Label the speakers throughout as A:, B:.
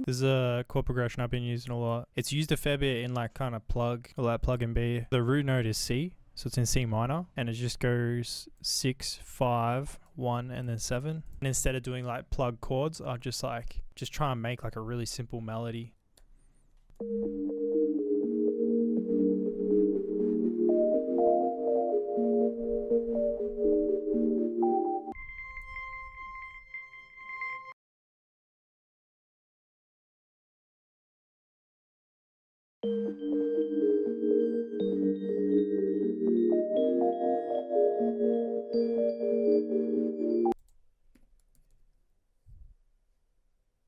A: This is a chord progression I've been using a lot. It's used a fair bit in like kind of plug or like plug and B. The root note is C, so it's in C minor, and it just goes 6, 5, 1, and then 7. And instead of doing like plug chords, I'll just try and make like a really simple melody.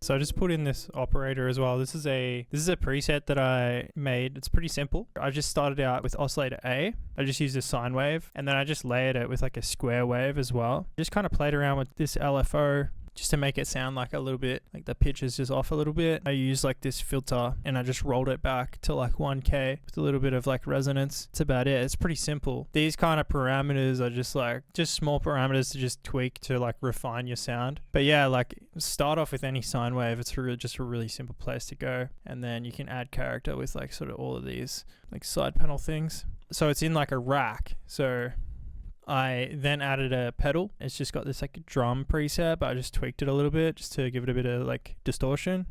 A: So I just put in this operator as well. This is a preset that I made. It's pretty simple. I just started out with oscillator A. I just used a sine wave, and then I just layered it with like a square wave as well. Just kind of played around with this LFO just to make it sound like a little bit, like the pitch is just off a little bit. I used like this filter and I just rolled it back to like 1K with a little bit of like resonance. That's about it. It's pretty simple. These kind of parameters are just small parameters to just tweak to like refine your sound. But yeah, like start off with any sine wave. It's just a really simple place to go. And then you can add character with like sort of all of these like side panel things. So it's in like a rack. So I then added a pedal. It's just got this like drum preset, but I just tweaked it a little bit just to give it a bit of like distortion.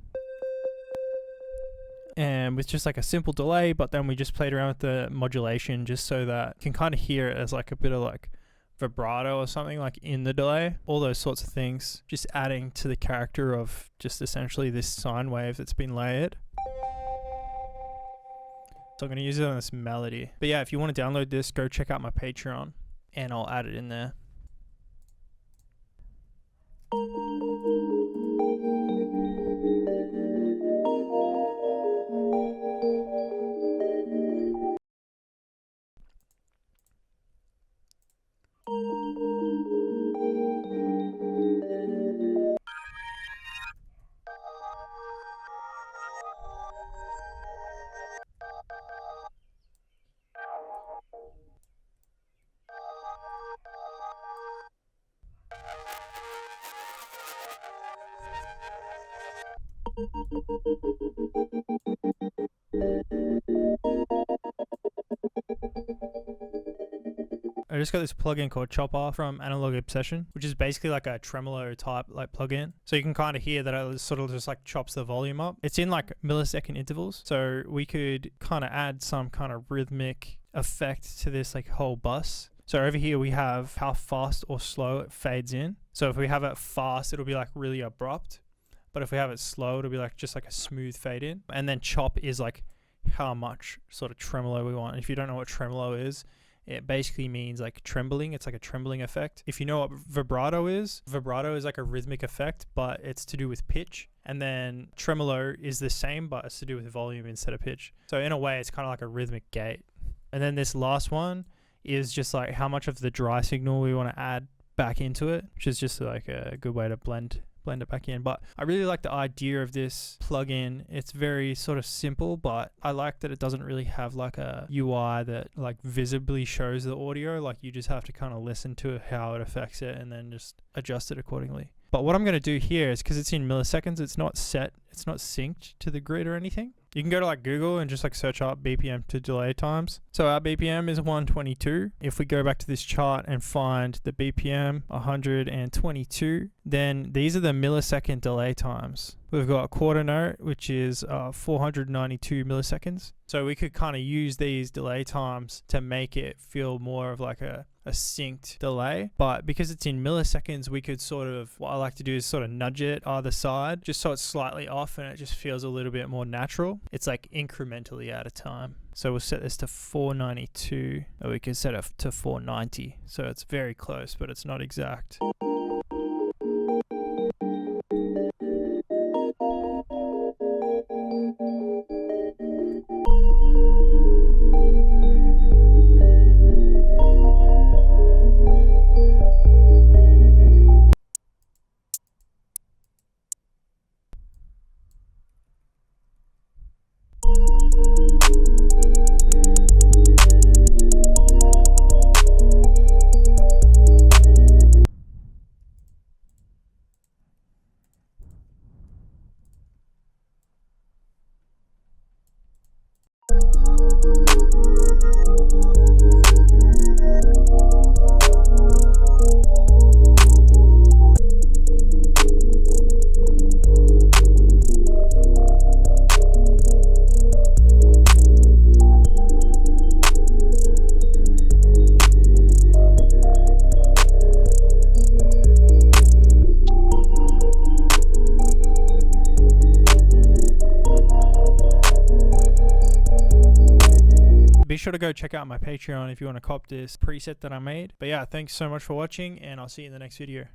A: And with just like a simple delay, but then we just played around with the modulation just so that you can kind of hear it as like a bit of like vibrato or something like in the delay. All those sorts of things, just adding to the character of just essentially this sine wave that's been layered. So I'm going to use it on this melody. But yeah, if you want to download this, go check out my Patreon. And I'll add it in there. I just got this plugin called Chopper from Analog Obsession, which is basically like a tremolo type like plugin. So you can kind of hear that it sort of just like chops the volume up. It's in like millisecond intervals. So we could kind of add some kind of rhythmic effect to this like whole bus. So over here we have how fast or slow it fades in. So if we have it fast, it'll be like really abrupt. But if we have it slow, it'll be like just like a smooth fade in. And then chop is like how much sort of tremolo we want. And if you don't know what tremolo is, it basically means like trembling. It's like a trembling effect. If you know what vibrato is like a rhythmic effect, but it's to do with pitch. And then tremolo is the same, but it's to do with volume instead of pitch. So in a way, it's kind of like a rhythmic gate. And then this last one is just like how much of the dry signal we want to add back into it, which is just like a good way to blend it back in. But I really like the idea of this plugin. It's very sort of simple, but I like that it doesn't really have like a UI that like visibly shows the audio. Like you just have to kind of listen to how it affects it and then just adjust it accordingly. But what I'm going to do here is, because it's in milliseconds, it's not synced to the grid or anything. You can go to like Google and just like search up BPM to delay times. So our BPM is 122. If we go back to this chart and find the BPM 122, then these are the millisecond delay times. We've got a quarter note, which is 492 milliseconds. So we could kind of use these delay times to make it feel more of like a synced delay. But because it's in milliseconds, we could sort of, what I like to do is sort of nudge it either side, just so it's slightly off and it just feels a little bit more natural. It's like incrementally out of time. So we'll set this to 492, or we can set it to 490. So it's very close, but it's not exact. Be sure to go check out my Patreon if you want to cop this preset that I made. But yeah, thanks so much for watching, and I'll see you in the next video.